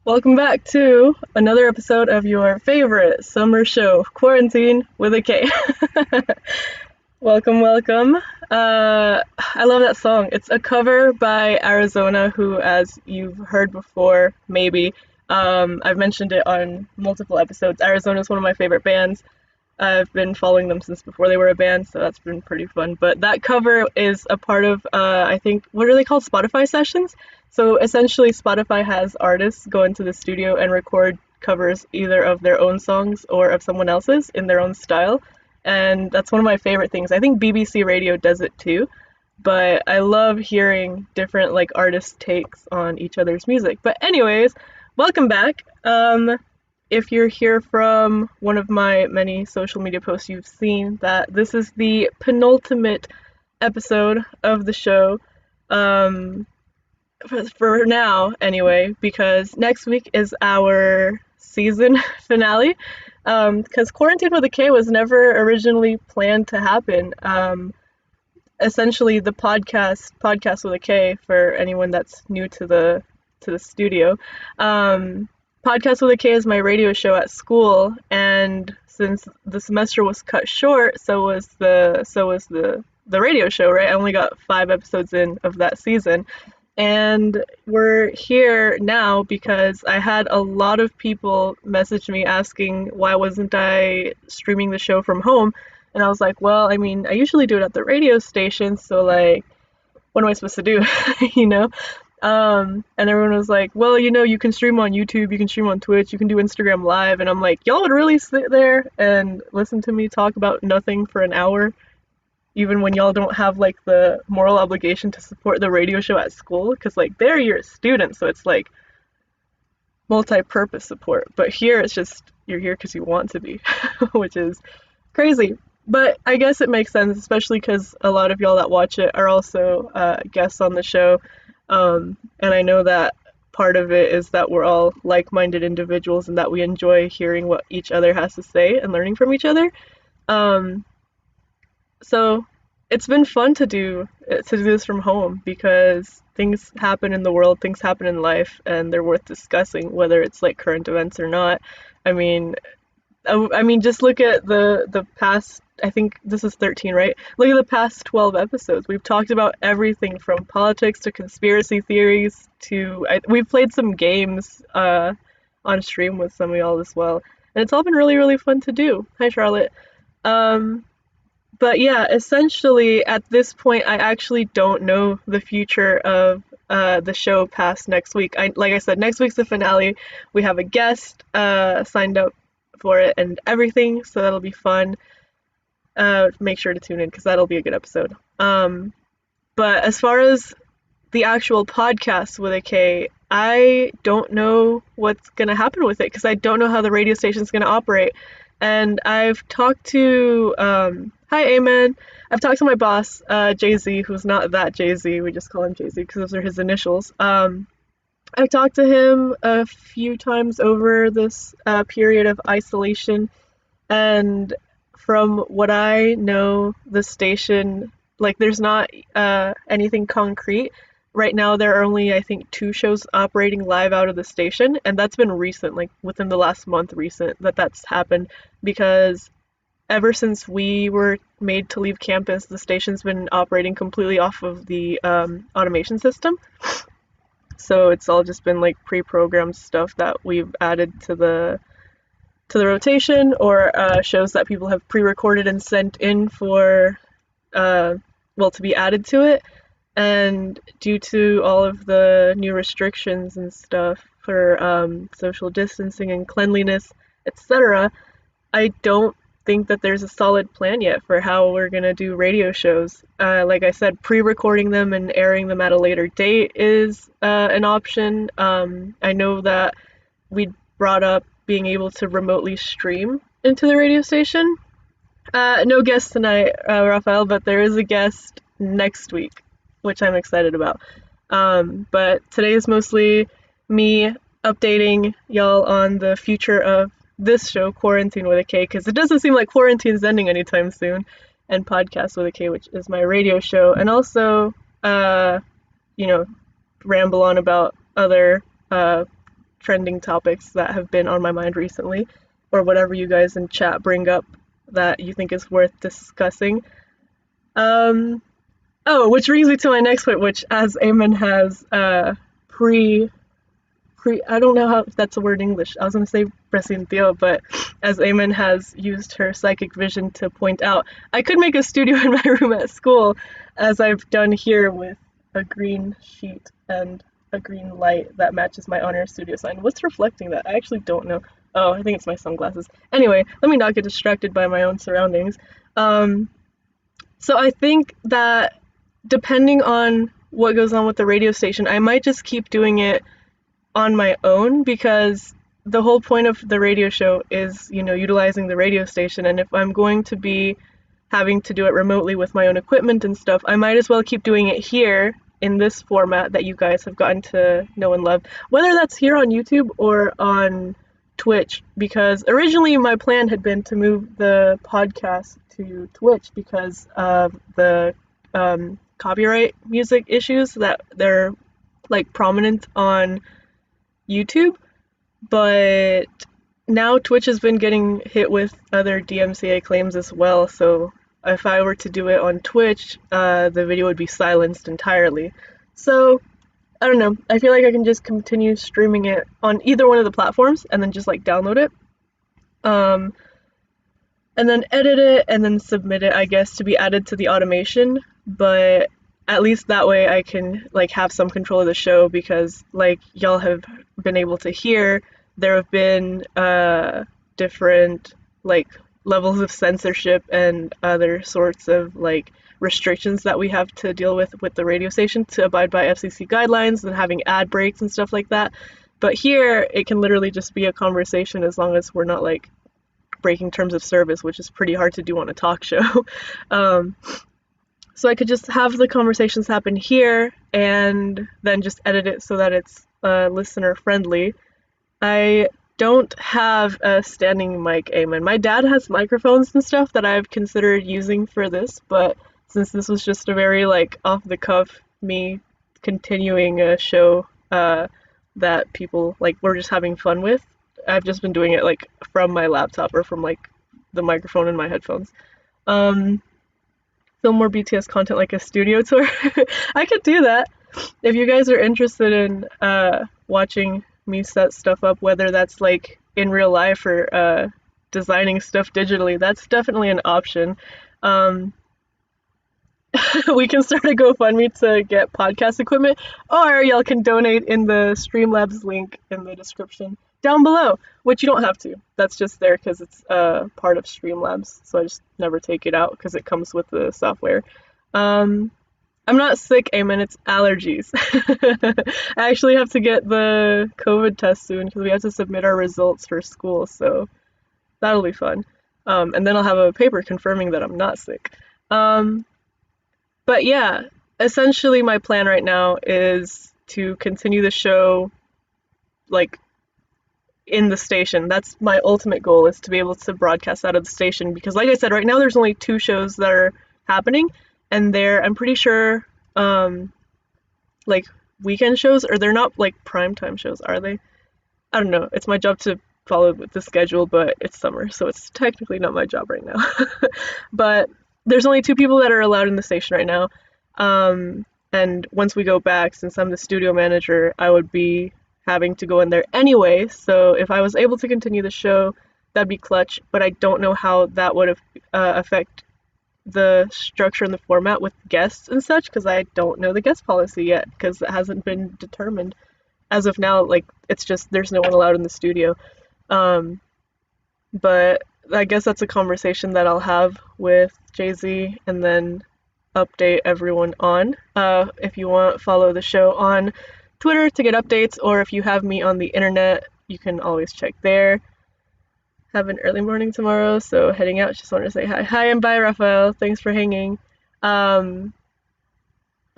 Welcome back to another episode of your favorite summer show, Quarantine with a K. Welcome. I love that song. It's a cover by Arizona, who, as you've heard before, maybe, I've mentioned it on multiple episodes. Arizona is one of my favorite bands. I've been following them since before they were a band, so that's been pretty fun. But that cover is a part of, I think, what are they called? Spotify sessions? So essentially, Spotify has artists go into the studio and record covers either of their own songs or of someone else's in their own style. And that's one of my favorite things. I think BBC Radio does it too, but I love hearing different like artist takes on each other's music. But anyways, welcome back. If you're here from one of my many social media posts, you've seen that this is the penultimate episode of the show. For now, anyway, because next week is our season finale. Because Quarantine with a K was never originally planned to happen. Essentially, the podcast with a K, for anyone that's new to the studio. Podcast with a K is my radio show at school, and since the semester was cut short, so was the radio show, right? I only got 5 episodes in of that season. And we're here now because I had a lot of people message me asking why wasn't I streaming the show from home. And I was like, well, I mean, I usually do it at the radio station, so like, what am I supposed to do? you know? And everyone was like, well, you can stream on YouTube, you can stream on Twitch, you can do Instagram Live. And I'm like, y'all would really sit there and listen to me talk about nothing for an hour? Even when y'all don't have like the moral obligation to support the radio show at school, because like they're your students, so it's like multi-purpose support. But here it's just you're here because you want to be, which is crazy. But I guess it makes sense, especially because a lot of y'all that watch it are also guests on the show, and I know that part of it is that we're all like-minded individuals and that we enjoy hearing what each other has to say and learning from each other. So it's been fun to do this from home because things happen in the world, things happen in life, and they're worth discussing, whether it's like current events or not. I mean, just look at the past. I think this is 13, right? Look at the past 12 episodes. We've talked about everything from politics to conspiracy theories to we've played some games on stream with some of y'all as well, and it's all been really, really fun to do. Hi, Charlotte. But yeah, essentially at this point, I actually don't know the future of the show past next week. Like I said, next week's the finale. We have a guest signed up for it and everything, so that'll be fun. Make sure to tune in because that'll be a good episode. But as far as the actual podcast with a K, I don't know what's gonna happen with it because I don't know how the radio station's gonna operate. And I've talked to, hi Amen, I've talked to my boss, Jay-Z, who's not that Jay-Z, we just call him Jay-Z because those are his initials. I've talked to him a few times over this period of isolation, and from what I know, the station, like there's not anything concrete. Right now, there are only, I think, 2 shows operating live out of the station, and that's been recent, like within the last month recent that's happened, because ever since we were made to leave campus, the station's been operating completely off of the automation system. So it's all just been like pre-programmed stuff that we've added to the rotation, or shows that people have pre-recorded and sent in for, to be added to it. And due to all of the new restrictions and stuff for social distancing and cleanliness, etc., I don't think that there's a solid plan yet for how we're going to do radio shows. Like I said, pre-recording them and airing them at a later date is an option. I know that we brought up being able to remotely stream into the radio station. No guest tonight, Raphael, but there is a guest next week, which I'm excited about. But today is mostly me updating y'all on the future of this show, Quarantine with a K, because it doesn't seem like quarantine's ending anytime soon, and Podcast with a K, which is my radio show, and also, ramble on about other trending topics that have been on my mind recently, or whatever you guys in chat bring up that you think is worth discussing. Oh, which brings me to my next point, which as Eamon has I don't know how if that's a word in English. I was gonna say presentio, but as Eamon has used her psychic vision to point out, I could make a studio in my room at school, as I've done here with a green sheet and a green light that matches my honor studio sign. What's reflecting that? I actually don't know. Oh, I think it's my sunglasses. Anyway, let me not get distracted by my own surroundings. So I think that depending on what goes on with the radio station, I might just keep doing it on my own, because the whole point of the radio show is, utilizing the radio station. And if I'm going to be having to do it remotely with my own equipment and stuff, I might as well keep doing it here in this format that you guys have gotten to know and love, whether that's here on YouTube or on Twitch, because originally my plan had been to move the podcast to Twitch because of the copyright music issues that they're like prominent on YouTube, but now Twitch has been getting hit with other DMCA claims as well, so if I were to do it on Twitch, the video would be silenced entirely. So I don't know, I feel like I can just continue streaming it on either one of the platforms and then just like download it, and then edit it and then submit it, I guess, to be added to the automation. But at least that way I can like have some control of the show, because like y'all have been able to hear, there have been different like levels of censorship and other sorts of like restrictions that we have to deal with the radio station to abide by FCC guidelines and having ad breaks and stuff like that. But here it can literally just be a conversation as long as we're not like breaking terms of service, which is pretty hard to do on a talk show. So I could just have the conversations happen here and then just edit it so that it's listener friendly. I don't have a standing mic, Eamon. My dad has microphones and stuff that I've considered using for this, but since this was just a very like off the cuff, me continuing a show that people like were just having fun with, I've just been doing it like from my laptop or from like the microphone in my headphones. Film more BTS content like a studio tour. I could do that. If you guys are interested in watching me set stuff up, whether that's like in real life or designing stuff digitally, that's definitely an option. We can start a GoFundMe to get podcast equipment, or y'all can donate in the Streamlabs link in the description down below, which you don't have to. That's just there because it's part of Streamlabs, so I just never take it out because it comes with the software. I'm not sick, Eamon, it's allergies. I actually have to get the COVID test soon because we have to submit our results for school, so that'll be fun. And then I'll have a paper confirming that I'm not sick. But yeah, essentially my plan right now is to continue the show like in the station. That's my ultimate goal, is to be able to broadcast out of the station, because like I said, right now there's only 2 shows that are happening, and I'm pretty sure like weekend shows, or they're not like primetime shows, are they? I don't know. It's my job to follow with the schedule, but it's summer, so it's technically not my job right now. But there's only 2 people that are allowed in the station right now, and once we go back, since I'm the studio manager, I would be having to go in there anyway, so if I was able to continue the show, that'd be clutch, but I don't know how that would affect the structure and the format with guests and such, because I don't know the guest policy yet, because it hasn't been determined. As of now, like, it's just there's no one allowed in the studio. But I guess that's a conversation that I'll have with Jay-Z and then update everyone on. If you want, follow the show on Twitter to get updates, or if you have me on the internet, you can always check there. Have an early morning tomorrow, so heading out. Just wanted to say hi. Hi and bye, Raphael. Thanks for hanging. But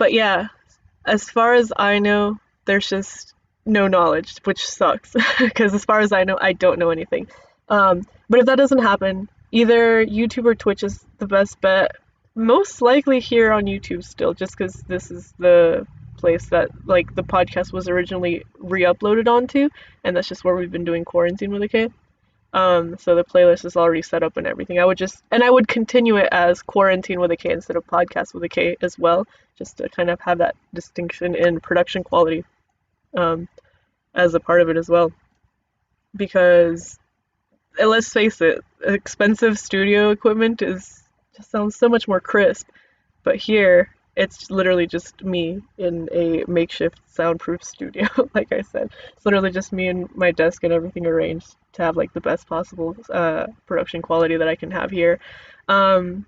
yeah, as far as I know, there's just no knowledge, which sucks, because as far as I know, I don't know anything. But if that doesn't happen, either YouTube or Twitch is the best bet. Most likely here on YouTube still, just because this is the place that like the podcast was originally re-uploaded onto, and that's just where we've been doing Quarantine with a K. So the playlist is already set up and everything. I would continue it as Quarantine with a K instead of Podcast with a K as well, just to kind of have that distinction in production quality, as a part of it as well. Because let's face it, expensive studio equipment just sounds so much more crisp. But here, it's literally just me in a makeshift soundproof studio. Like I said, it's literally just me and my desk and everything arranged to have like the best possible production quality that I can have here. Um,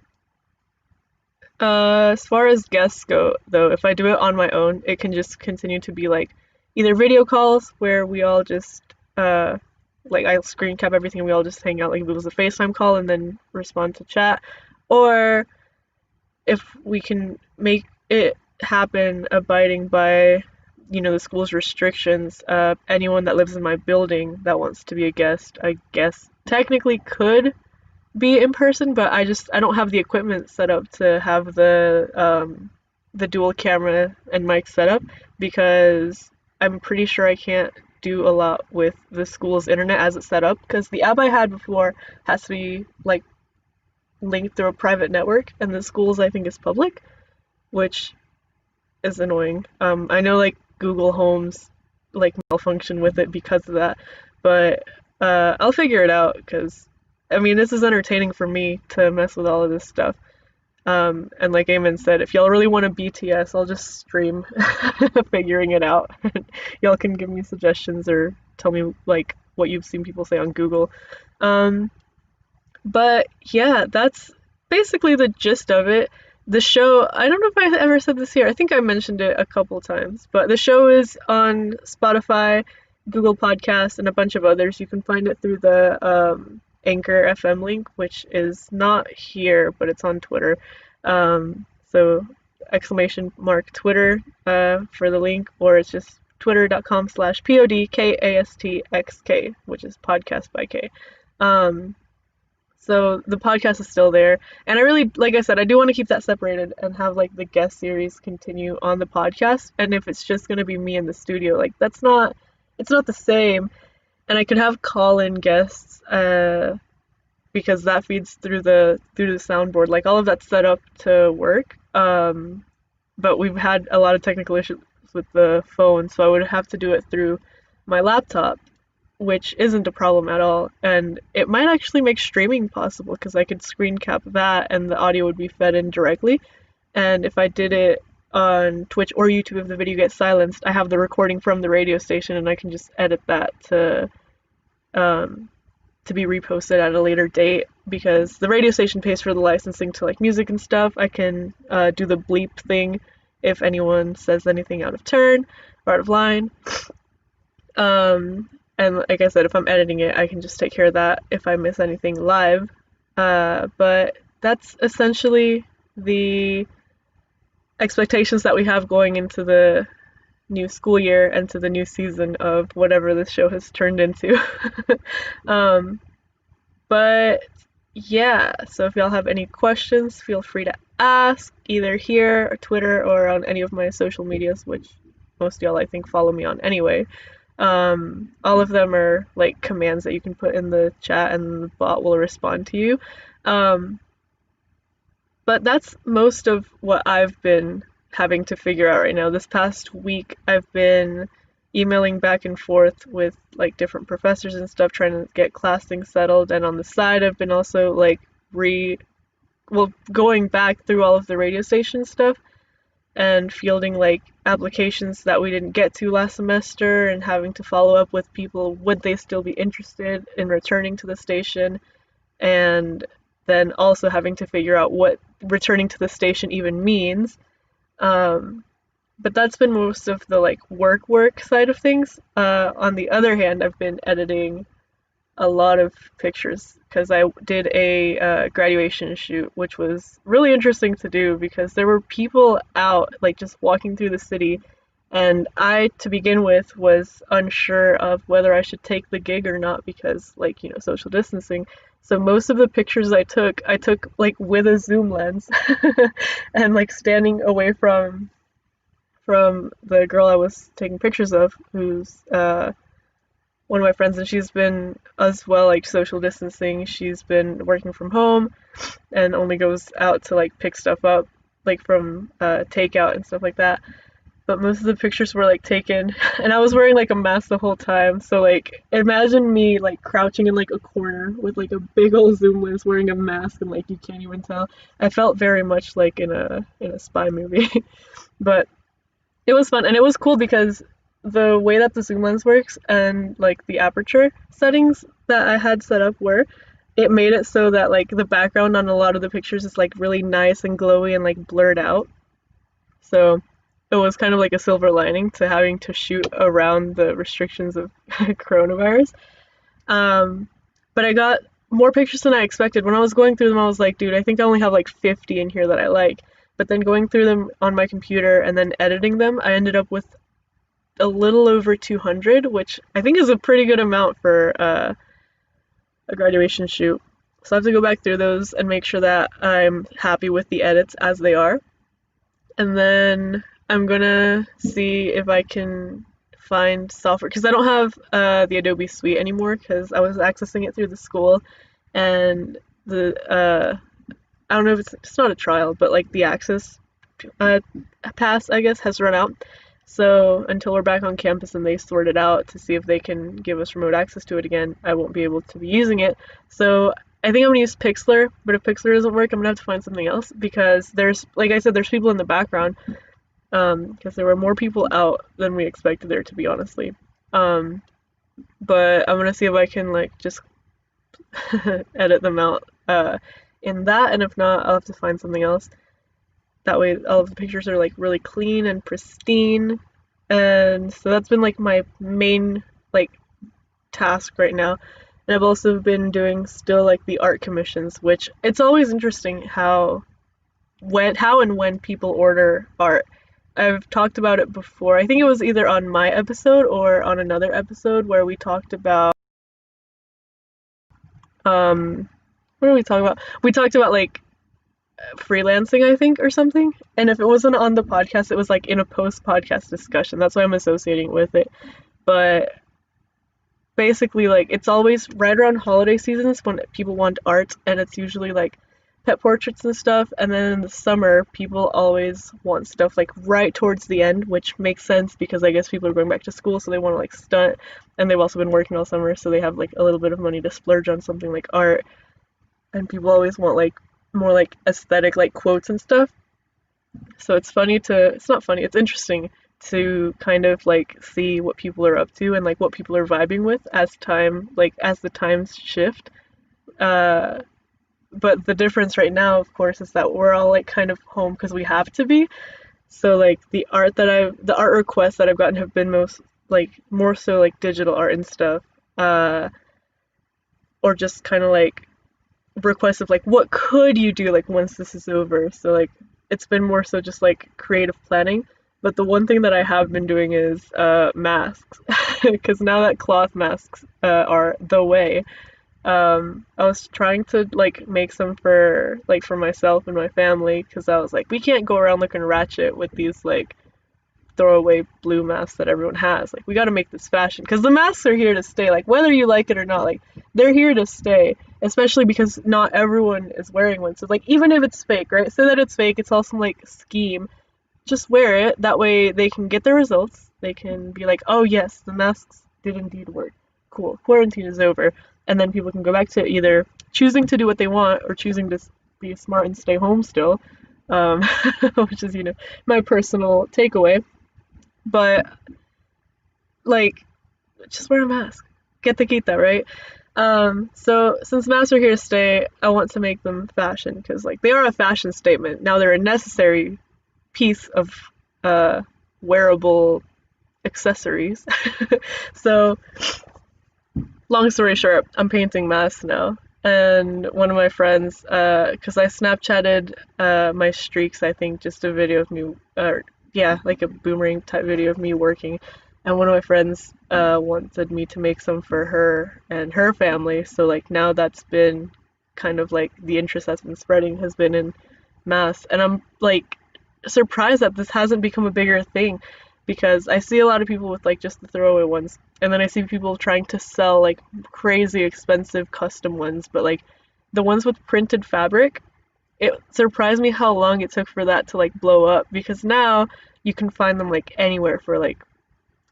as far as guests go, though, if I do it on my own, it can just continue to be like either video calls where we all just like I'll screen cap everything and we all just hang out like if it was a FaceTime call and then respond to chat, or if we can make it happen abiding by the school's restrictions, anyone that lives in my building that wants to be a guest, I guess technically could be in person, but I don't have the equipment set up to have the dual camera and mic set up, because I'm pretty sure I can't do a lot with the school's internet as it's set up, because the app I had before has to be like linked through a private network, and the school's I think is public, which is annoying. I know like Google Homes like malfunction with it because of that, but I'll figure it out, because I mean this is entertaining for me to mess with all of this stuff. And like Eamon said, if y'all really want a BTS, I'll just stream figuring it out. Y'all can give me suggestions or tell me like what you've seen people say on Google. But yeah, that's basically the gist of it. The show, I don't know if I ever said this here. I think I mentioned it a couple times, but the show is on Spotify, Google Podcasts, and a bunch of others. You can find it through the Anchor FM link, which is not here, but it's on Twitter. So exclamation mark Twitter for the link, or it's just twitter.com/PODKASTXK, which is podcast by K. So the podcast is still there, and I really, like I said, I do want to keep that separated and have like the guest series continue on the podcast. And if it's just gonna be me in the studio, like it's not the same. And I could have call-in guests, because that feeds through the soundboard. Like all of that's set up to work. But we've had a lot of technical issues with the phone, so I would have to do it through my laptop, which isn't a problem at all. And it might actually make streaming possible, because I could screen cap that and the audio would be fed in directly. And if I did it on Twitch or YouTube, if the video gets silenced, I have the recording from the radio station and I can just edit that to be reposted at a later date, because the radio station pays for the licensing to like music and stuff. I can do the bleep thing if anyone says anything out of turn or out of line. And like I said, if I'm editing it, I can just take care of that if I miss anything live. But that's essentially the expectations that we have going into the new school year and to the new season of whatever this show has turned into. But yeah, so if y'all have any questions, feel free to ask either here or Twitter or on any of my social medias, which most of y'all I think follow me on anyway. All of them are like commands that you can put in the chat and the bot will respond to you. But that's most of what I've been having to figure out right now. This past week, I've been emailing back and forth with like different professors and stuff, trying to get class things settled. And on the side, I've been also like going back through all of the radio station stuff and fielding like applications that we didn't get to last semester, and having to follow up with people, would they still be interested in returning to the station, and then also having to figure out what returning to the station even means. But that's been most of the like work side of things. On the other hand, I've been editing a lot of pictures because I did a graduation shoot, which was really interesting to do because there were people out like just walking through the city, and I, to begin with, was unsure of whether I should take the gig or not because, like, social distancing. So most of the pictures I took like with a zoom lens and like standing away from from the girl I was taking pictures of, who's one of my friends, and she's been as well like social distancing. She's been working from home and only goes out to like pick stuff up like from takeout and stuff like that. But most of the pictures were like taken and I was wearing like a mask the whole time. So like imagine me like crouching in like a corner with like a big old zoom lens wearing a mask and like you can't even tell. I felt very much like in a spy movie. But it was fun and it was cool because the way that the zoom lens works and like the aperture settings that I had set up were, it made it so that like the background on a lot of the pictures is like really nice and glowy and like blurred out. So it was kind of like a silver lining to having to shoot around the restrictions of coronavirus. Um, but I got more pictures than I expected. When I was going through them, I was like, dude, I think I only have like 50 in here that I like. But then going through them on my computer and then editing them, I ended up with a little over 200, which I think is a pretty good amount for a graduation shoot. So I have to go back through those and make sure that I'm happy with the edits as they are. And then I'm gonna see if I can find software because I don't have the Adobe Suite anymore because I was accessing it through the school and the I don't know if it's not a trial, but like the access uh, pass, I guess, has run out. So until we're back on campus and they sort it out to see if they can give us remote access to it again, I won't be able to be using it. So I think I'm gonna use Pixlr, but if Pixlr doesn't work, I'm gonna have to find something else because there's, like I said, there's people in the background because there were more people out than we expected there to be, honestly. Um, but I'm gonna see if I can like just edit them out in that, and if not, I'll have to find something else. That way all of the pictures are like really clean and pristine. And so that's been like my main like task right now. And I've also been doing still like the art commissions, which it's always interesting how and when people order art. I've talked about it before. I think it was either on my episode or on another episode where we talked about what did we talk about? We talked about like freelancing, I think, or something. And if it wasn't on the podcast, it was like in a post-podcast discussion. That's why I'm associating with it. But basically, like, it's always right around holiday seasons when people want art, and it's usually like pet portraits and stuff. And then in the summer, people always want stuff like right towards the end, which makes sense because I guess people are going back to school, so they want to like stunt. And they've also been working all summer, so they have like a little bit of money to splurge on something like art. And people always want like more like aesthetic like quotes and stuff. So it's not funny, it's interesting to kind of like see what people are up to and like what people are vibing with as the times shift. Uh but the difference right now, of course, is that we're all like kind of home because we have to be. So like the art requests that I've gotten have been more so like digital art and stuff. Or just kind of like requests of like what could you do like once this is over. So like it's been more so just like creative planning. But the one thing that I have been doing is masks because now that cloth masks are the way. I was trying to like make some for myself and my family because I was like, we can't go around looking ratchet with these like throwaway blue masks that everyone has. Like, we got to make this fashion because the masks are here to stay. Like, whether you like it or not, like they're here to stay. Especially because not everyone is wearing one. So like, even if it's fake, right? Say that it's fake. It's all some like scheme. Just wear it. That way they can get their results. They can be like, oh yes, the masks did indeed work. Cool. Quarantine is over. And then people can go back to either choosing to do what they want or choosing to be smart and stay home still, which is, my personal takeaway. But, like, just wear a mask. Get the quita, right? So since masks are here to stay, I want to make them fashion because, like, they are a fashion statement. Now they're a necessary piece of wearable accessories. So long story short, I'm painting masks now. And one of my friends, because I Snapchatted my streaks, I think, just a video of me, like a boomerang type video of me working. And one of my friends wanted me to make some for her and her family. So, like, now that's been kind of like the interest that's been spreading has been in masks. And I'm like, surprised that this hasn't become a bigger thing, because I see a lot of people with like just the throwaway ones, and then I see people trying to sell like crazy expensive custom ones, but like the ones with printed fabric, it surprised me how long it took for that to like blow up, because now you can find them like anywhere for like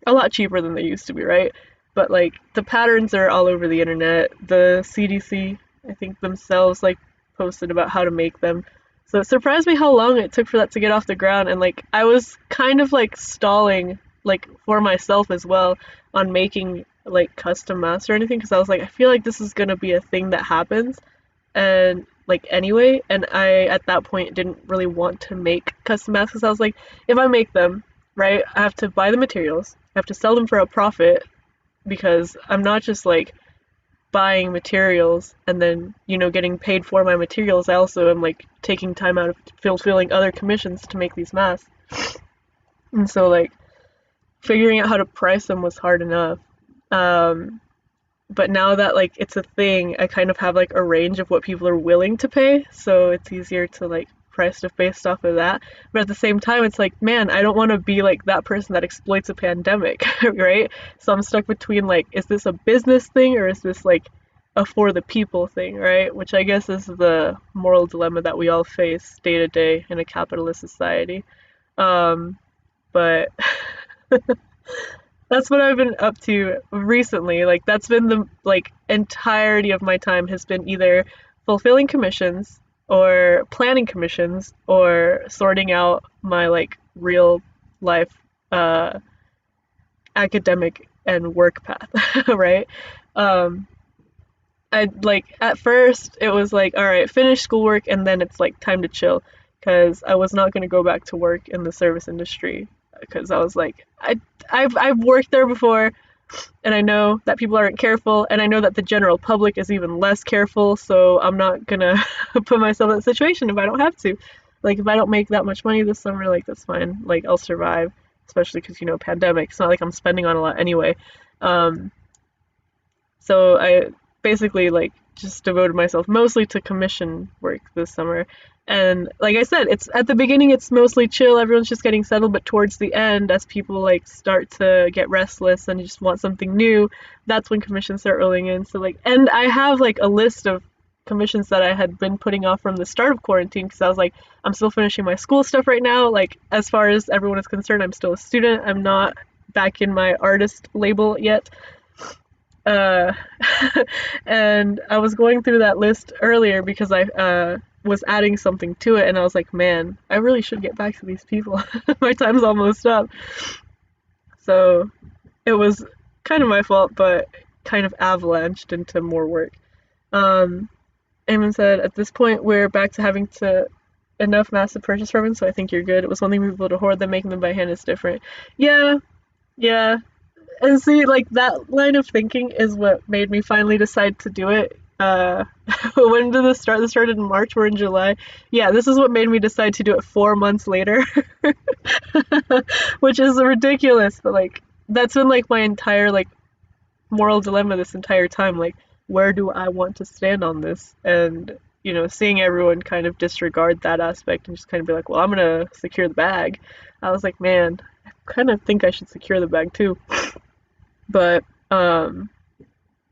a lot cheaper than they used to be, right? But like the patterns are all over the internet. The CDC, I think themselves like posted about how to make them. So it surprised me how long it took for that to get off the ground, and like I was kind of like stalling like for myself as well on making like custom masks or anything, because I was like, I feel like this is gonna be a thing that happens, and like anyway, and I at that point didn't really want to make custom masks, because I was like, if I make them, right, I have to buy the materials, I have to sell them for a profit, because I'm not just like buying materials and then, getting paid for my materials. I also am like taking time out of fulfilling other commissions to make these masks. And so like figuring out how to price them was hard enough. Um, but now that like it's a thing, I kind of have like a range of what people are willing to pay, so it's easier to like price stuff based off of that. But at the same time, it's like, man, I don't want to be like that person that exploits a pandemic, right? So I'm stuck between like, is this a business thing or is this like a for the people thing, right? Which I guess is the moral dilemma that we all face day to day in a capitalist society. Um, but that's what I've been up to recently. Like that's been the like entirety of my time, has been either fulfilling commissions or planning commissions or sorting out my like real life uh academic and work path, right? Um I like at first it was like, all right, finish schoolwork and then it's like time to chill, because I was not going to go back to work in the service industry, because I was like, I've worked there before, and I know that people aren't careful, and I know that the general public is even less careful, so I'm not gonna put myself in that situation if I don't have to. Like if I don't make that much money this summer, like that's fine. Like I'll survive, especially because pandemic. It's not like I'm spending on a lot anyway. Um, so I basically like just devoted myself mostly to commission work this summer. And like I said, it's at the beginning it's mostly chill, everyone's just getting settled, but towards the end, as people like start to get restless and just want something new, that's when commissions start rolling in. So like, and I have like a list of commissions that I had been putting off from the start of quarantine, because I was like, I'm still finishing my school stuff right now. Like as far as everyone is concerned, I'm still a student. I'm not back in my artist label yet. Uh, and I was going through that list earlier because I was adding something to it, and I was like, man, I really should get back to these people. My time's almost up. So it was kind of my fault, but kind of avalanched into more work. Um, Eamon said, at this point, we're back to having to enough massive purchase from, so I think you're good. It was one thing for people to hoard them, making them by hand is different. Yeah, yeah, and see, like that line of thinking is what made me finally decide to do it. When did this start? This started in March. We're in July. Yeah, this is what made me decide to do it 4 months later, which is ridiculous. But like, that's been like my entire like moral dilemma this entire time. Like, where do I want to stand on this? And seeing everyone kind of disregard that aspect and just kind of be like, well, I'm gonna secure the bag. I was like, man, I kind of think I should secure the bag too. But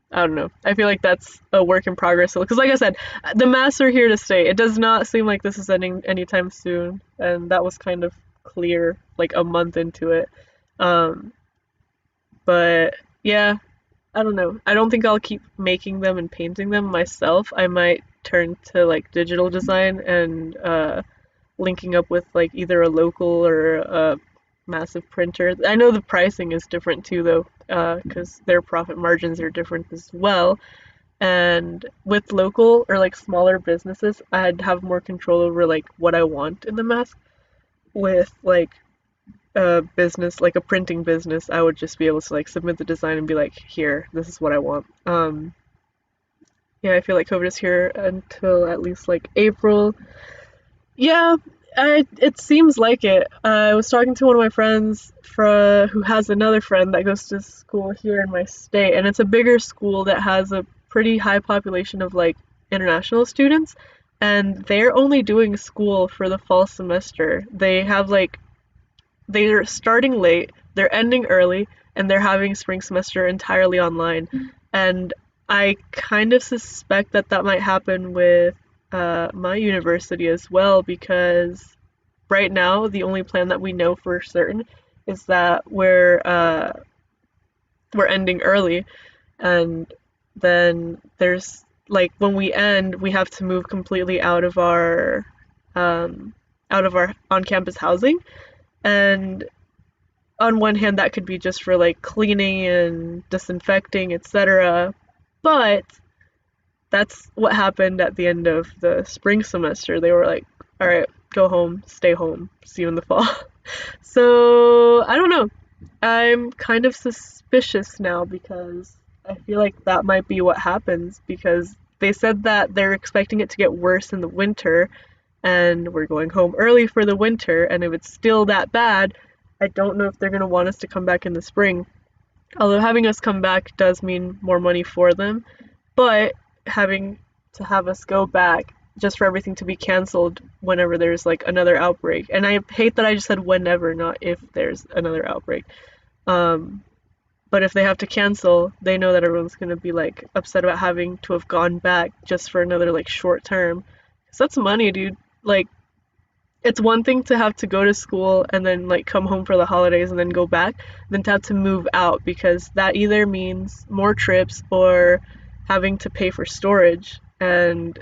I don't know. I feel like that's a work in progress. Because like I said, the masks are here to stay. It does not seem like this is ending anytime soon, and that was kind of clear like a month into it. Um, but yeah, I don't know. I don't think I'll keep making them and painting them myself. I might turn to like digital design and linking up with like either a local or a massive printer. I know the pricing is different too, though, because their profit margins are different as well. And with local or like smaller businesses, I'd have more control over like what I want in the mask. With like a business, like a printing business, I would just be able to like submit the design and be like, here, this is what I want. Yeah, I feel like COVID is here until at least like April. Yeah, it seems like it. I was talking to one of my friends who has another friend that goes to school here in my state, and it's a bigger school that has a pretty high population of like international students. and they're only doing school for the fall semester. They're starting late, they're ending early, and they're having spring semester entirely online. And I kind of suspect that that might happen with my university as well, because right now the only plan that we know for certain is that we're ending early, and then there's like when we end, we have to move completely um, out of our on-campus housing. And on one hand, that could be just for like cleaning and disinfecting, etc. But that's what happened at the end of the spring semester. They were like, all right, go home, stay home, see you in the fall. So I don't know. I'm kind of suspicious now because I feel like that might be what happens, because they said that they're expecting it to get worse in the winter and we're going home early for the winter, and if it's still that bad, I don't know if they're going to want us to come back in the spring. Although having us come back does mean more money for them, but having to have us go back just for everything to be canceled whenever there's like another outbreak. And I hate that I just said whenever, not if there's another outbreak. Um, but if they have to cancel, they know that everyone's gonna be like upset about having to have gone back just for another like short term. 'Cause that's money, dude. Like, it's one thing to have to go to school and then like come home for the holidays and then go back, than to have to move out, because that either means more trips or having to pay for storage. And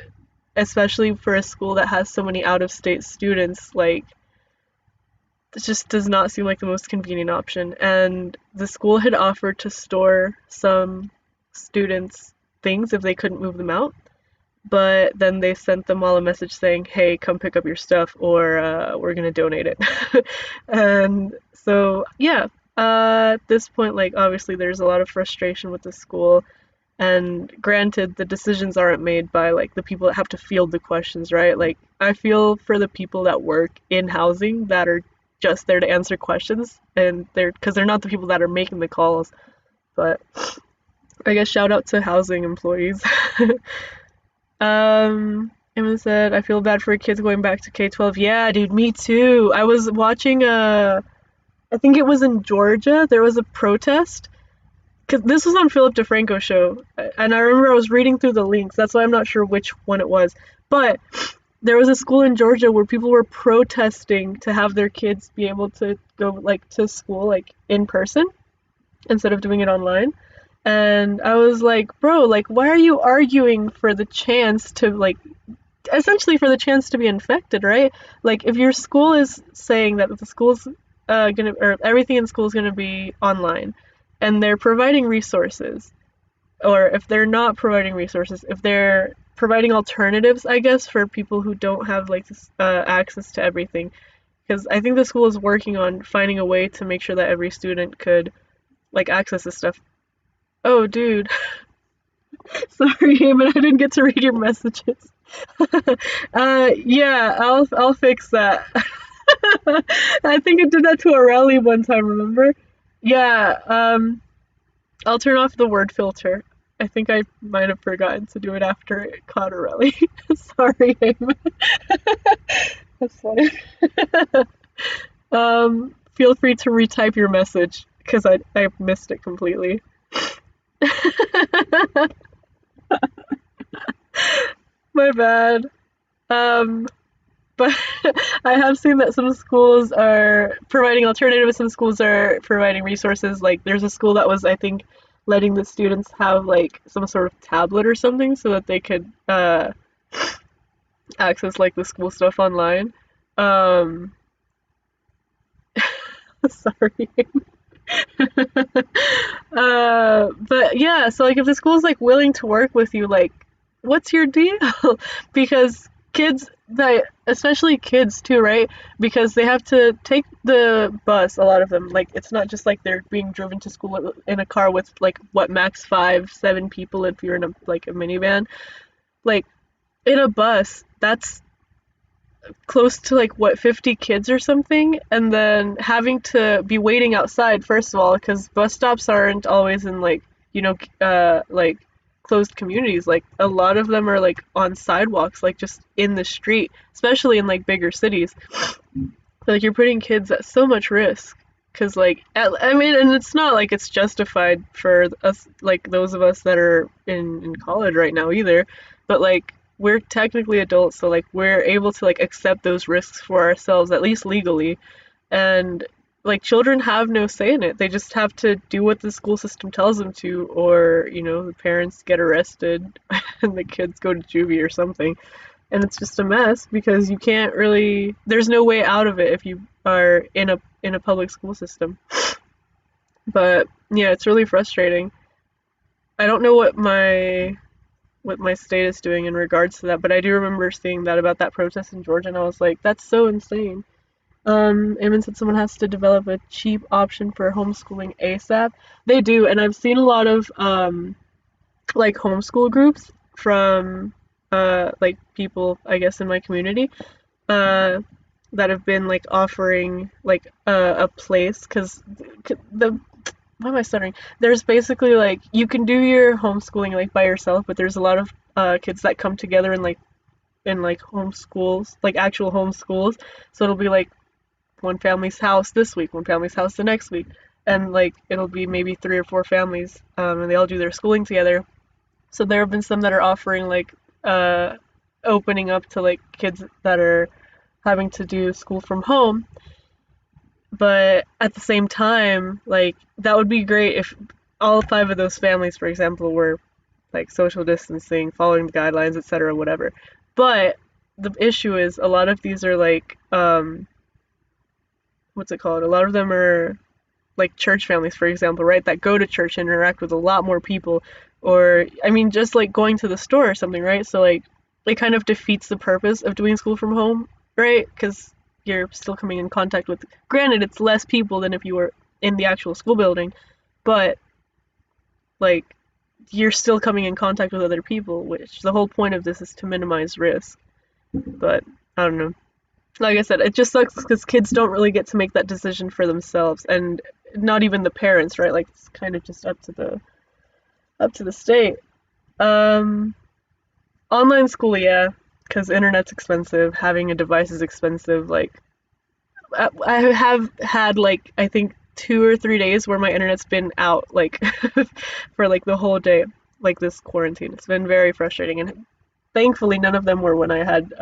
especially for a school that has so many out of state students, like, it just does not seem like the most convenient option. And the school had offered to store some students' things if they couldn't move them out, but then they sent them all a message saying, hey, come pick up your stuff or we're gonna donate it. And so, yeah, at this point, like, obviously there's a lot of frustration with the school. And granted, the decisions aren't made by like the people that have to field the questions, right? Like, I feel for the people that work in housing that are just there to answer questions, and they're not the people that are making the calls. But I guess shout out to housing employees. Emma said, I feel bad for kids going back to K-12. Yeah, dude, me too. I was watching I think it was in Georgia, there was a protest. Cause this was on Philip DeFranco's show, and I remember I was reading through the links. That's why I'm not sure which one it was. But there was a school in Georgia where people were protesting to have their kids be able to go like to school like in person instead of doing it online. And I was like, bro, like, why are you arguing for the chance to like essentially for the chance to be infected, right? Like, if your school is saying that the school's gonna, or everything in school is gonna be online, and they're providing resources, or if they're not providing resources, if they're providing alternatives, I guess, for people who don't have like this, access to everything, because I think the school is working on finding a way to make sure that every student could like access this stuff. Oh, dude. Sorry, but I didn't get to read your messages. Yeah, I'll fix that. I think I did that to Aurelie one time, remember? Yeah, I'll turn off the word filter. I think I might have forgotten to do it after it caught Aurelie. Sorry, Eamon. That's funny. Feel free to retype your message, because I missed it completely. My bad. Um, but I have seen that some schools are providing alternatives, some schools are providing resources. Like, there's a school that was, I think, letting the students have like some sort of tablet or something so that they could access like the school stuff online. Um, Sorry. But yeah, so like if the school's like willing to work with you, like, what's your deal? Because kids that, especially kids too, right? Because they have to take the bus, a lot of them. Like, it's not just like they're being driven to school in a car with like what, max 5, 7 people if you're in a like a minivan. Like, in a bus, that's close to like what, 50 kids or something, and then having to be waiting outside, first of all, because bus stops aren't always in like, like closed communities. Like a lot of them are like on sidewalks, like just in the street, especially in like bigger cities. Like you're putting kids at so much risk. Cause like I mean, and it's not like it's justified for us, like those of us that are in college right now either, but like we're technically adults, so like we're able to like accept those risks for ourselves, at least legally. And like children have no say in it. They just have to do what the school system tells them to, or the parents get arrested and the kids go to juvie or something. And it's just a mess because you can't really, there's no way out of it if you are in a public school system. But yeah, it's really frustrating. I don't know what my state is doing in regards to that, but I do remember seeing that about that protest in Georgia, and I was like, that's so insane. Eamon said someone has to develop a cheap option for homeschooling ASAP. They do, and I've seen a lot of like homeschool groups from like people, I guess, in my community uh that have been like offering like a place, because the why am I stuttering? There's basically like you can do your homeschooling like by yourself, but there's a lot of kids that come together in like homeschools, like actual homeschools. So it'll be like one family's house this week, one family's house the next week, and like it'll be maybe 3 or 4 families, and they all do their schooling together. So there have been some that are offering like uh opening up to like kids that are having to do school from home, but at the same time, like that would be great if all 5 of those families, for example, were like social distancing, following the guidelines, etc., whatever. But the issue is a lot of these are like what's it called? A lot of them are like church families, for example, right? That go to church and interact with a lot more people, or I mean, just like going to the store or something, right? So like it kind of defeats the purpose of doing school from home, right? Because you're still coming in contact with, granted, it's less people than if you were in the actual school building, but like you're still coming in contact with other people, which the whole point of this is to minimize risk. But I don't know. Like I said, it just sucks because kids don't really get to make that decision for themselves, and not even the parents, right? Like it's kind of just up to the state. Um, Online school, yeah, because internet's expensive. Having a device is expensive. Like I have had like I think 2 or 3 days where my internet's been out like for like the whole day, like this quarantine. It's been very frustrating, and thankfully none of them were when I had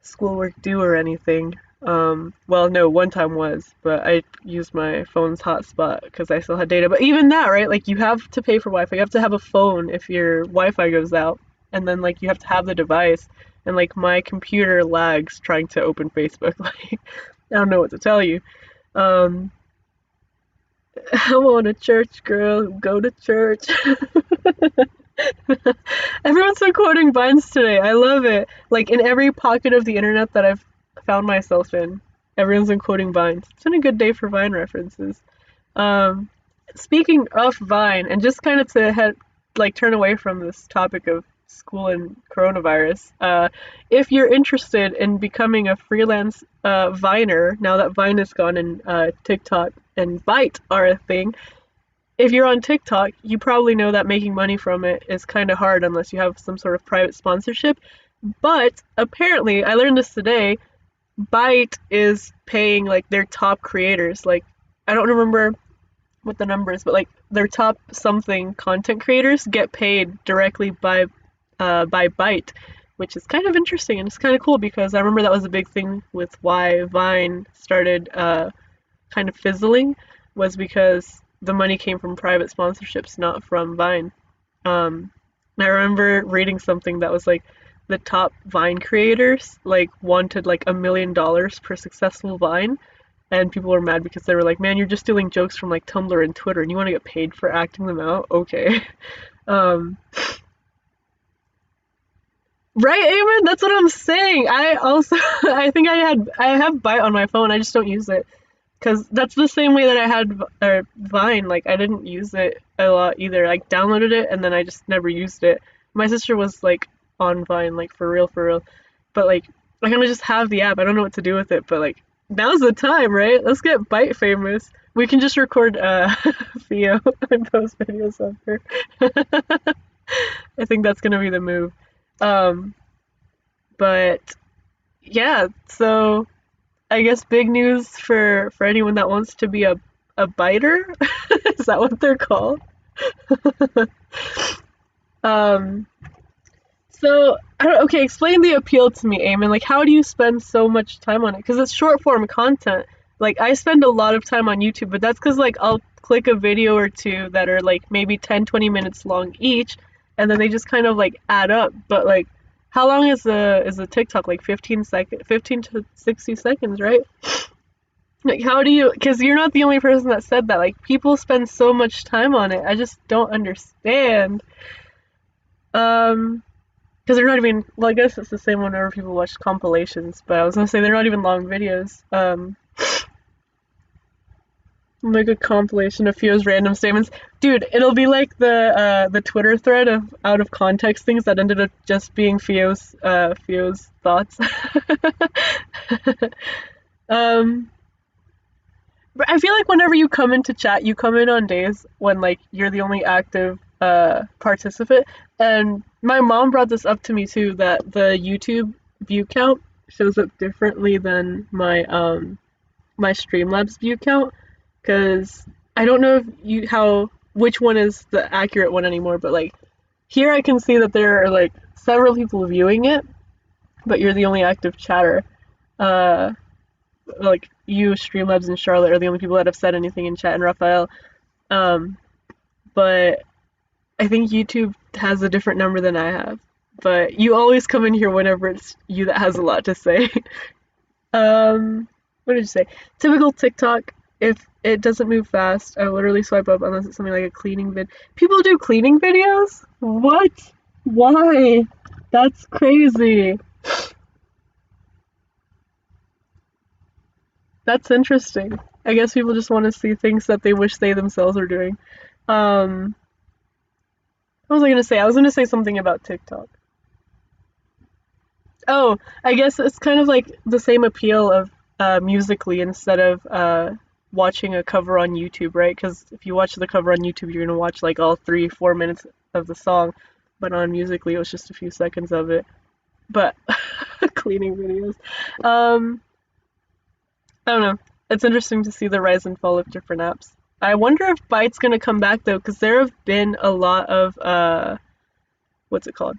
schoolwork due or anything. Well, no, one time was, but I used my phone's hotspot because I still had data. But even that, right? Like you have to pay for Wi-Fi. You have to have a phone if your Wi-Fi goes out, and then like you have to have the device. And like my computer lags trying to open Facebook. Like I don't know what to tell you. Um, I want a church girl who go to church. Everyone's been quoting Vines today. I love it. Like in every pocket of the internet that I've found myself in, everyone's been quoting Vines. It's been a good day for Vine references. Um, Speaking of Vine, and just kind of to like turn away from this topic of school and coronavirus, if you're interested in becoming a freelance Viner, now that Vine is gone and TikTok and Byte are a thing, if you're on TikTok, you probably know that making money from it is kind of hard unless you have some sort of private sponsorship. But apparently, I learned this today, Byte is paying like their top creators. Like, I don't remember what the number is, but like their top something content creators get paid directly by Byte, which is kind of interesting, and it's kind of cool because I remember that was a big thing with why Vine started kind of fizzling, was because the money came from private sponsorships, not from Vine. And I remember reading something that was like the top Vine creators like wanted like $1 million per successful Vine, and people were mad because they were like, "Man, you're just stealing jokes from like Tumblr and Twitter, and you want to get paid for acting them out? Okay." Um, right, Eamon? That's what I'm saying. I also I think I have Byte on my phone. I just don't use it. Because that's the same way that I had Vine. Like, I didn't use it a lot either. I downloaded it and then I just never used it. My sister was, like, on Vine, like, for real, for real. But, like, I kind of just have the app. I don't know what to do with it. But, like, now's the time, right? Let's get Byte famous. We can just record Theo and post videos of her. I think that's gonna be the move. Um, but yeah, so I guess big news for anyone that wants to be a biter. Is that what they're called? Um, so I don't, okay, explain the appeal to me, Eamon. Like, how do you spend so much time on it? Because it's short form content. Like, I spend a lot of time on YouTube, but that's because like I'll click a video or two that are like maybe 10, 20 minutes long each, and then they just kind of like add up. But like, how long is a TikTok? Like 15 to 60 seconds, right? Like, how do you? Because you're not the only person that said that. Like, people spend so much time on it. I just don't understand. Um, because they're not even. Well, I guess it's the same whenever people watch compilations. But I was gonna say they're not even long videos. Like a compilation of Fio's random statements, dude. It'll be like the Twitter thread of out of context things that ended up just being Fio's thoughts. um. But I feel like whenever you come into chat, you come in on days when like you're the only active participant. And my mom brought this up to me too, that the YouTube view count shows up differently than my Streamlabs view count, because I don't know if you how which one is the accurate one anymore, but like here I can see that there are like several people viewing it, but you're the only active chatter. Uh, like you, Streamlabs, and Charlotte are the only people that have said anything in chat, and Raphael. Um, but I think YouTube has a different number than I have. But you always come in here whenever it's you that has a lot to say. What did you say? Typical TikTok. If it doesn't move fast, I literally swipe up unless it's something like a cleaning vid. People do cleaning videos? What? Why? That's crazy. That's interesting. I guess people just want to see things that they wish they themselves were doing. Um, what was I gonna say? I was gonna say something about TikTok. Oh, I guess it's kind of like the same appeal of musically instead of watching a cover on YouTube, right? Because if you watch the cover on YouTube, you're gonna watch like all 3, 4 minutes of the song, but on musically, it was just a few seconds of it. But cleaning videos. Um, I don't know. It's interesting to see the rise and fall of different apps. I wonder if Byte's gonna come back though, because there have been a lot of what's it called?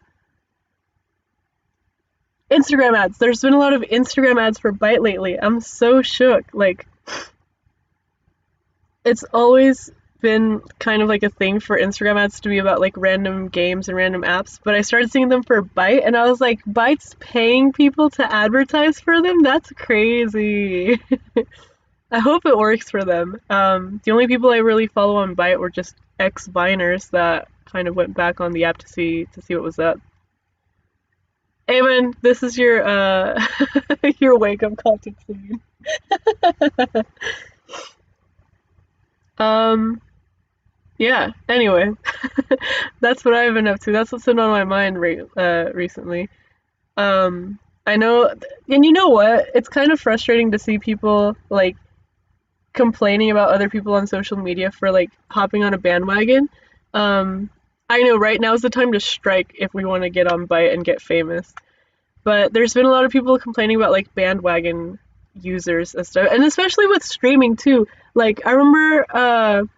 Instagram ads. There's been a lot of Instagram ads for Byte lately. I'm so shook. Like, it's always been kind of like a thing for Instagram ads to be about like random games and random apps, but I started seeing them for Byte, and I was like, Byte's paying people to advertise for them? That's crazy. I hope it works for them. The only people I really follow on Byte were just ex-Viners that kind of went back on the app to see what was up. Eamon, this is your your wake up call to clean. um yeah, anyway. That's what I've been up to. That's what's been on my mind recently. I know, and you know what? It's kind of frustrating to see people like complaining about other people on social media for like hopping on a bandwagon. Um, I know right now is the time to strike if we want to get on Byte and get famous. But there's been a lot of people complaining about like bandwagon users and stuff, and especially with streaming too. Like I remember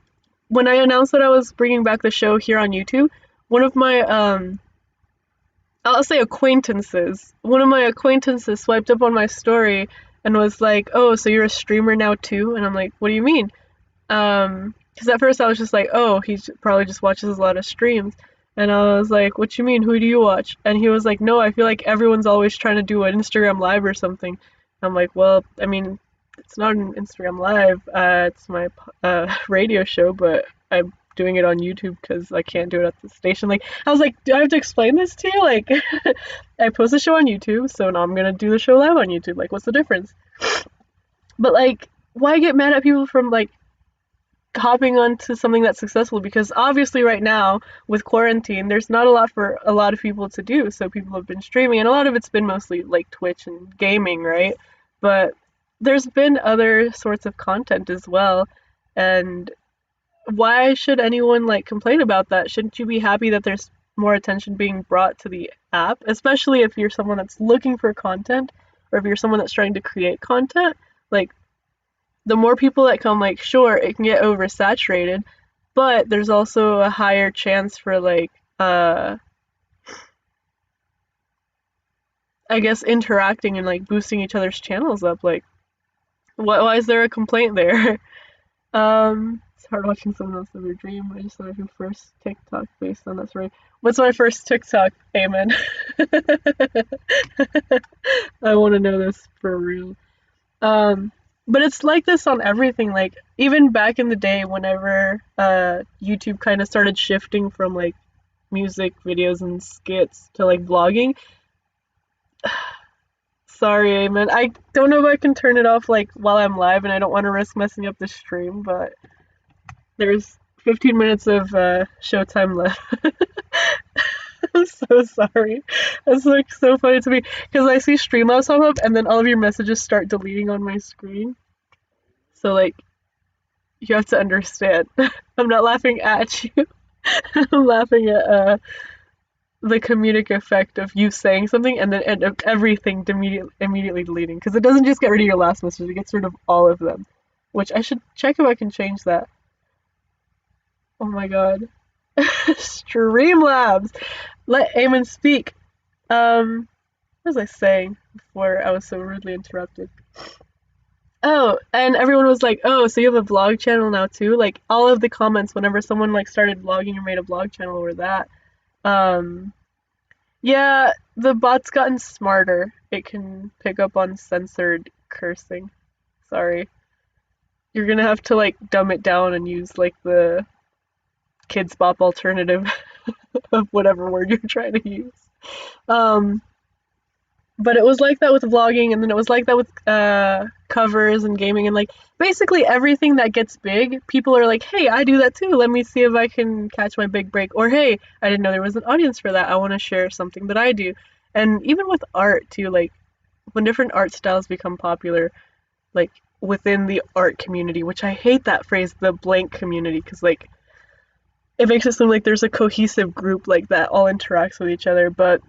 when I announced that I was bringing back the show here on YouTube, one of my I'll say acquaintances. One of my acquaintances swiped up on my story and was like, "Oh, so you're a streamer now too?" And I'm like, "What do you mean?" Because at first I was just like, "Oh, probably just watches a lot of streams." And I was like, "What you mean? Who do you watch?" And he was like, "No, I feel like everyone's always trying to do an Instagram live or something." I'm like, "Well, I mean, it's not an Instagram live. It's my radio show, but I'm doing it on YouTube because I can't do it at the station." Like, I was like, "Do I have to explain this to you? Like, I post a show on YouTube, so now I'm gonna do the show live on YouTube. Like, what's the difference?" But like, why get mad at people from like hopping onto something that's successful? Because obviously right now with quarantine there's not a lot for a lot of people to do, so people have been streaming, and a lot of it's been mostly like Twitch and gaming, right? But there's been other sorts of content as well, and why should anyone like complain about that? Shouldn't you be happy that there's more attention being brought to the app, especially if you're someone that's looking for content or if you're someone that's trying to create content. Like, the more people that come, like, sure, it can get oversaturated, but there's also a higher chance for, like, I guess interacting and like boosting each other's channels up. Like, why is there a complaint there? It's hard watching someone else live your dream. I just started your first TikTok based on that story. What's my first TikTok? Amen. I want to know this for real. But it's like this on everything. Like, even back in the day, whenever YouTube kind of started shifting from like music videos and skits to like vlogging. Sorry, Amen. I don't know if I can turn it off like while I'm live, and I don't want to risk messing up the stream, but there's 15 minutes of showtime left. I'm so sorry. That's like so funny to me because I see Streamlabs pop up and then all of your messages start deleting on my screen. So like, you have to understand. I'm not laughing at you. I'm laughing at the comedic effect of you saying something and then everything immediately deleting, because it doesn't just get rid of your last message, it gets rid of all of them, which I should check if I can change that. Oh my god. Streamlabs, let Eamon speak. What was I saying before I was so rudely interrupted? Oh, and everyone was like, oh, so you have a vlog channel now too? Like, all of the comments whenever someone like started vlogging or made a vlog channel were that. Yeah, the bot's gotten smarter. It can pick up on censored cursing. Sorry. You're gonna have to like dumb it down and use like the Kids Bop alternative of whatever word you're trying to use. But it was like that with vlogging, and then it was like that with covers and gaming, and like basically everything that gets big, people are like, hey, I do that too, let me see if I can catch my big break, or hey, I didn't know there was an audience for that, I want to share something that I do. And even with art too, like when different art styles become popular, like within the art community, which I hate that phrase, the blank community, because like it makes it seem like there's a cohesive group like that all interacts with each other, but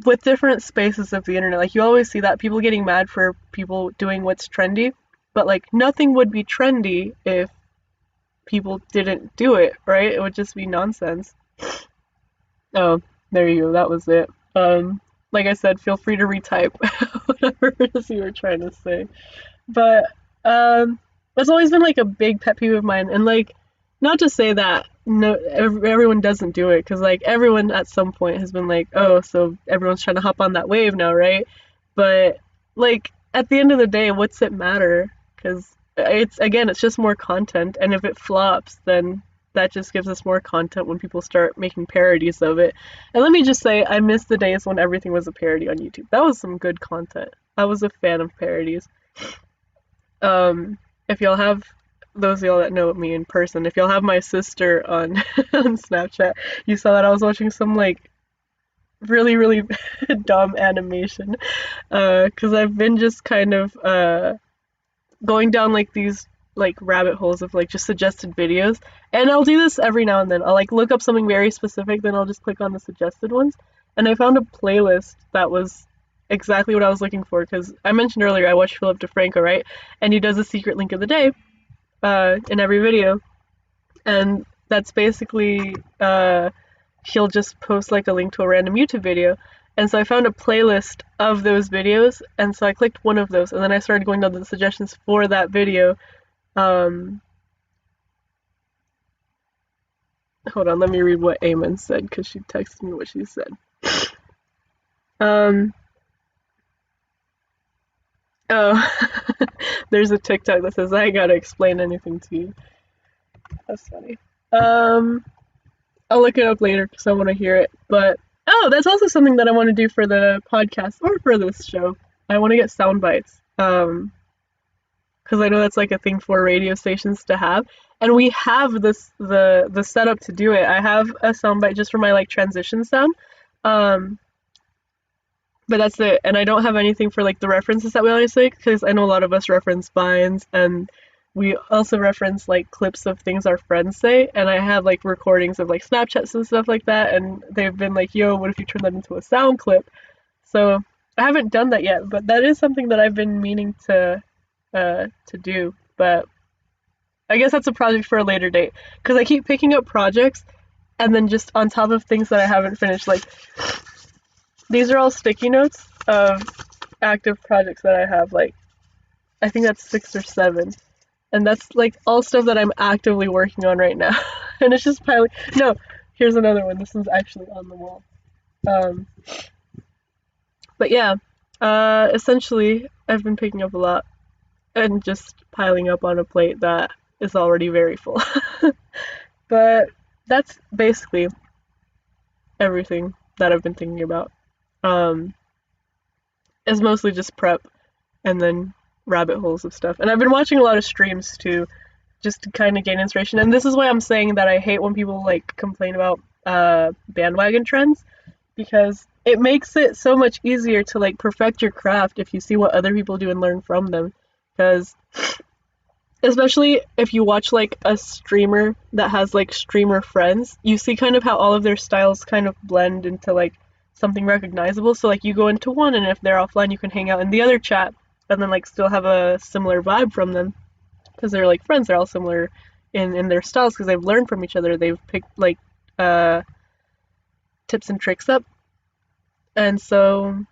with different spaces of the internet, like you always see that people getting mad for people doing what's trendy, but like nothing would be trendy if people didn't do it, right? It would just be nonsense. Oh, there you go, that was it. Like I said, feel free to retype whatever it is you were trying to say. But it's always been like a big pet peeve of mine, and like, not to say that no everyone doesn't do it, because like everyone at some point has been like, oh, so everyone's trying to hop on that wave now, right? But like at the end of the day, what's it matter? Because it's just more content, and if it flops, then that just gives us more content when people start making parodies of it. And let me just say, I miss the days when everything was a parody on YouTube. That was some good content. I was a fan of parodies. If y'all have, those of y'all that know me in person, if y'all have my sister on on Snapchat, you saw that I was watching some like really really dumb animation, because I've been just kind of going down like these like rabbit holes of like just suggested videos, and I'll do this every now and then. I'll like look up something very specific, then I'll just click on the suggested ones, and I found a playlist that was exactly what I was looking for, because I mentioned earlier I watched Philip DeFranco, right? And he does a secret link of the day in every video, and that's basically he'll just post like a link to a random YouTube video. And so I found a playlist of those videos, and so I clicked one of those, and then I started going down the suggestions for that video. Hold on, let me read what Eamon said, because she texted me what she said. Oh, there's a TikTok that says, I ain't gotta explain anything to you. That's funny. I'll look it up later because I want to hear it. But, oh, that's also something that I want to do for the podcast or for this show. I want to get soundbites. Because I know that's like a thing for radio stations to have. And we have the setup to do it. I have a soundbite just for my like transition sound. But that's it. And I don't have anything for like the references that we always make, because I know a lot of us reference Vines and we also reference like clips of things our friends say, and I have like recordings of like Snapchats and stuff like that, and they've been like, yo, what if you turn that into a sound clip? So I haven't done that yet, but that is something that I've been meaning to do. But I guess that's a project for a later date, because I keep picking up projects and then just on top of things that I haven't finished. Like, these are all sticky notes of active projects that I have. Like, I think that's 6 or 7. And that's like all stuff that I'm actively working on right now. And it's just piling. No, here's another one. This one's actually on the wall. Um, but yeah, essentially, I've been picking up a lot and just piling up on a plate that is already very full. But that's basically everything that I've been thinking about. Um, it's mostly just prep and then rabbit holes of stuff. And I've been watching a lot of streams too, just to kind of gain inspiration. And this is why I'm saying that I hate when people like complain about bandwagon trends, because it makes it so much easier to like perfect your craft if you see what other people do and learn from them. Because especially if you watch like a streamer that has like streamer friends, you see kind of how all of their styles kind of blend into like something recognizable. So like you go into one, and if they're offline, you can hang out in the other chat and then like still have a similar vibe from them, because they're like friends. They're all similar in their styles because they've learned from each other. They've picked like tips and tricks up. And so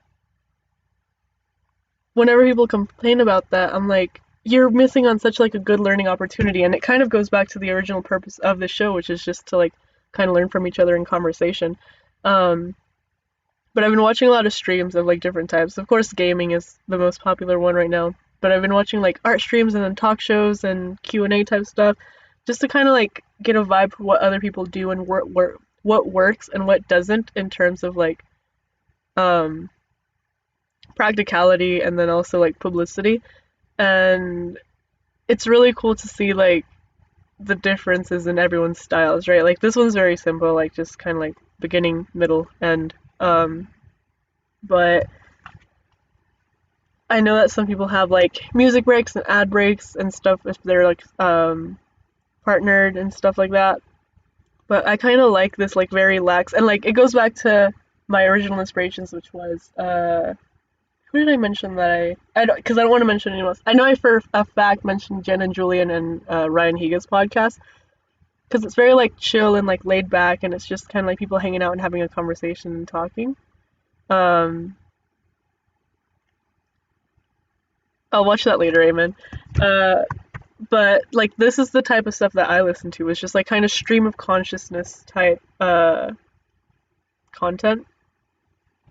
whenever people complain about that, I'm like, you're missing on such like a good learning opportunity. And it kind of goes back to the original purpose of the show, which is just to like kind of learn from each other in conversation. But I've been watching a lot of streams of like different types. Of course, gaming is the most popular one right now, but I've been watching like art streams and then talk shows and Q&A type stuff, just to kind of like get a vibe for what other people do and what works and what doesn't in terms of like um practicality and then also like publicity. And it's really cool to see like the differences in everyone's styles, right? Like this one's very simple, like just kind of like beginning, middle, end. But I know that some people have like music breaks and ad breaks and stuff if they're like partnered and stuff like that. But I kind of like this like very lax, and like it goes back to my original inspirations, which was who did I mention that I don't, because I don't want to mention anyone else. I know I for a fact mentioned Jen and Julian and Ryan Higa's podcast, because it's very like chill and like laid back, and it's just kind of like people hanging out and having a conversation and talking. Um, I'll watch that later, amen. Uh, but like this is the type of stuff that I listen to. It's just like kind of stream of consciousness type content,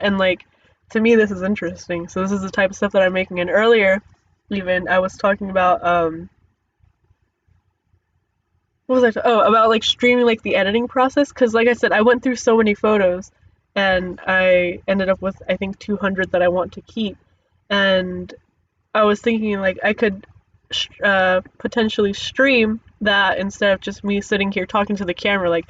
and like to me this is interesting. So this is the type of stuff that I'm making. And earlier, even I was talking about what was about like streaming like the editing process, because like I said, I went through so many photos and I ended up with I think 200 that I want to keep. And I was thinking like I could potentially stream that instead of just me sitting here talking to the camera. Like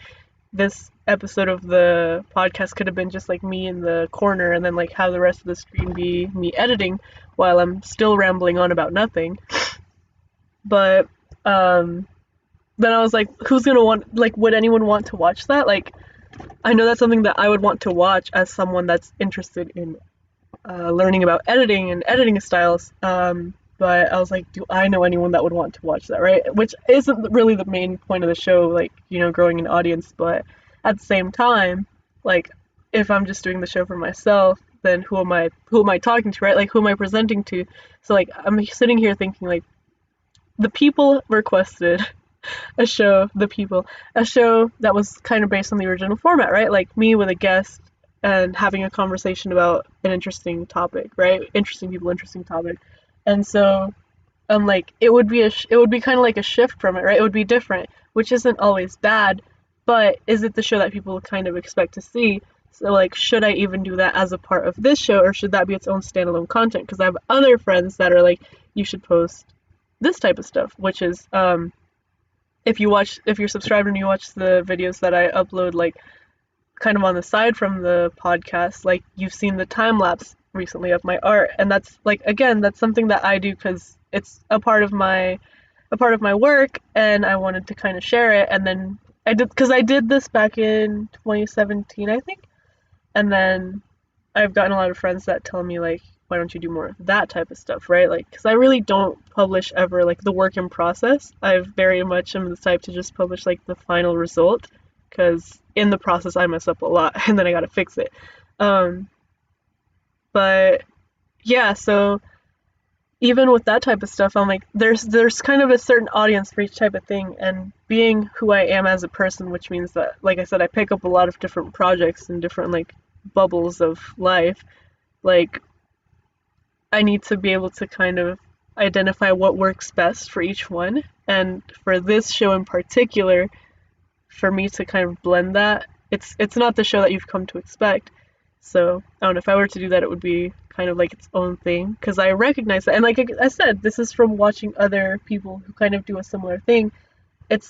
this episode of the podcast could have been just like me in the corner, and then like have the rest of the stream be me editing while I'm still rambling on about nothing. But then I was like, who's gonna want, like, would anyone want to watch that? Like, I know that's something that I would want to watch as someone that's interested in learning about editing and editing styles. But I was like, do I know anyone that would want to watch that, right? Which isn't really the main point of the show, like, you know, growing an audience. But at the same time, like, if I'm just doing the show for myself, then who am I talking to, right? Like, who am I presenting to? So like, I'm sitting here thinking like, the people requested a show that was kind of based on the original format, right? Like me with a guest and having a conversation about an interesting topic, right? Interesting people, interesting topic. And so I'm like, it would be kind of like a shift from it, right? It would be different, which isn't always bad, but is it the show that people kind of expect to see? So like, should I even do that as a part of this show, or should that be its own standalone content? Because I have other friends that are like, you should post this type of stuff, which is if you're subscribed and you watch the videos that I upload like kind of on the side from the podcast, like you've seen the time lapse recently of my art. And that's like, again, that's something that I do because it's a part of my a part of my work, and I wanted to kind of share it. And then because I did this back in 2017, I think. And then I've gotten a lot of friends that tell me, like, why don't you do more of that type of stuff, right? Like, because I really don't publish ever, like, the work in process. I very much am the type to just publish, like, the final result, because in the process I mess up a lot, and then I gotta fix it. Um, but yeah, so even with that type of stuff, I'm like, there's kind of a certain audience for each type of thing, and being who I am as a person, which means that, like I said, I pick up a lot of different projects and different like bubbles of life. Like, I need to be able to kind of identify what works best for each one, and for this show in particular, for me to kind of blend that, it's not the show that you've come to expect. So I don't know, if I were to do that, it would be kind of like its own thing, because I recognize that. And like I said, this is from watching other people who kind of do a similar thing. It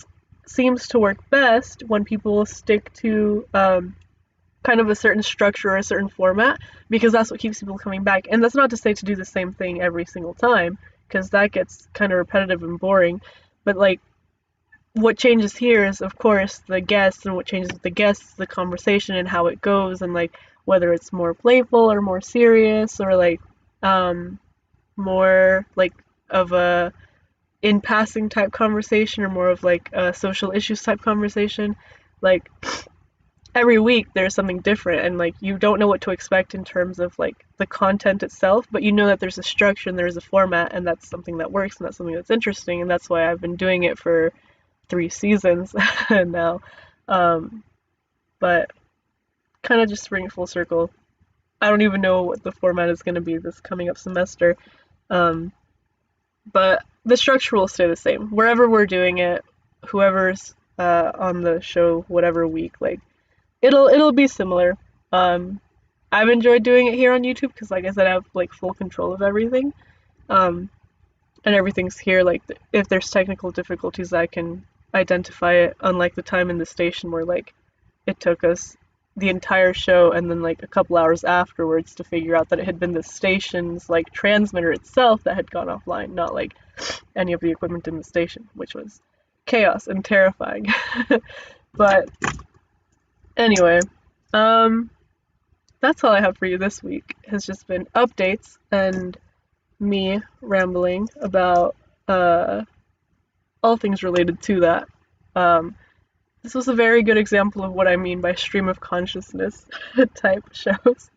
seems to work best when people stick to kind of a certain structure or a certain format, because that's what keeps people coming back. And that's not to say to do the same thing every single time, because that gets kind of repetitive and boring. But like, what changes here is, of course, the guests, and what changes with the guests is the conversation and how it goes, and like whether it's more playful or more serious, or like more like of a in passing type conversation, or more of like a social issues type conversation. Like, every week there's something different, and like you don't know what to expect in terms of like the content itself, but you know that there's a structure and there's a format, and that's something that works, and that's something that's interesting, and that's why I've been doing it for 3 seasons now. But kind of just to bring it full circle, I don't even know what the format is going to be this coming up semester, but the structure will stay the same wherever we're doing it. Whoever's on the show, whatever week, like it'll be similar. I've enjoyed doing it here on YouTube because, like I said, I have like full control of everything, and everything's here. Like, if there's technical difficulties, I can identify it. Unlike the time in the station where like it took us the entire show and then like a couple hours afterwards to figure out that it had been the station's like transmitter itself that had gone offline, not like any of the equipment in the station, which was chaos and terrifying. But anyway, that's all I have for you this week. Has just been updates and me rambling about all things related to that. This was a very good example of what I mean by stream of consciousness type shows,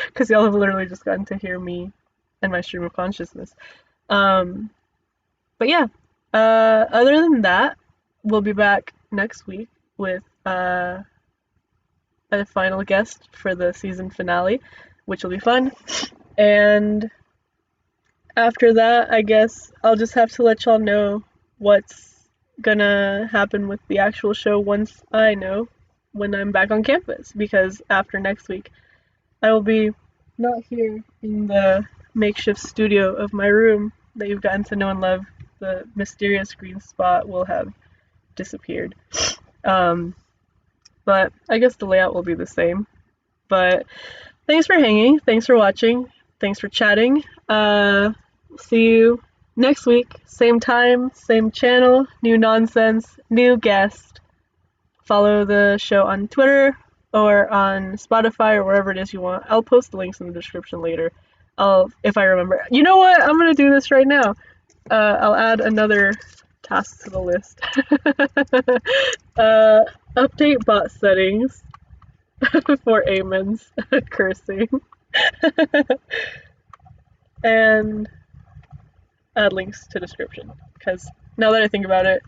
because y'all have literally just gotten to hear me and my stream of consciousness. But yeah, other than that, we'll be back next week with a final guest for the season finale, which will be fun. And after that, I guess I'll just have to let y'all know what's gonna happen with the actual show once I know, when I'm back on campus, because after next week I will be not here in the makeshift studio of my room that you've gotten to know and love. The mysterious green spot will have disappeared. But I guess the layout will be the same. But thanks for hanging, thanks for watching, thanks for chatting. See you next week, same time, same channel, new nonsense, new guest. Follow the show on Twitter or on Spotify or wherever it is you want. I'll post the links in the description later. If I remember. You know what? I'm gonna do this right now. I'll add another task to the list. Update bot settings for Amen's cursing. And add links to description, because now that I think about it,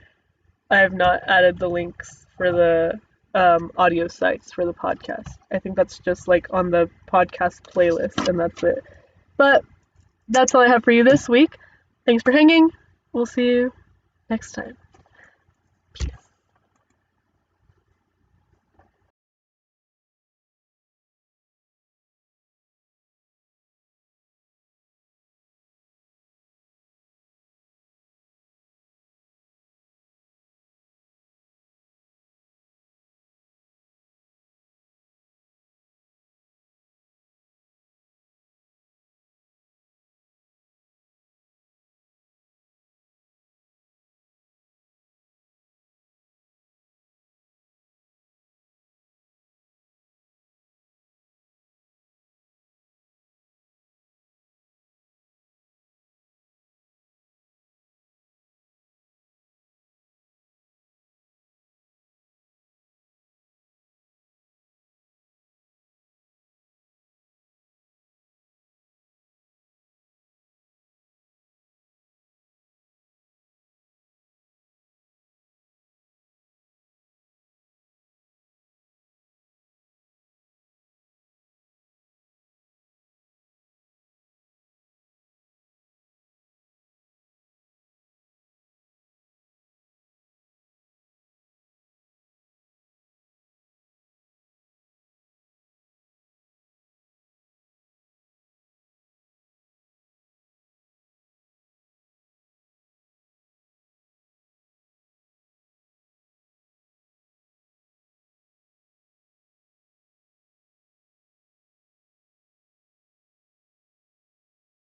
I have not added the links for the audio sites for the podcast. I think that's just like on the podcast playlist, and that's it. But that's all I have for you this week. Thanks for hanging. We'll see you next time.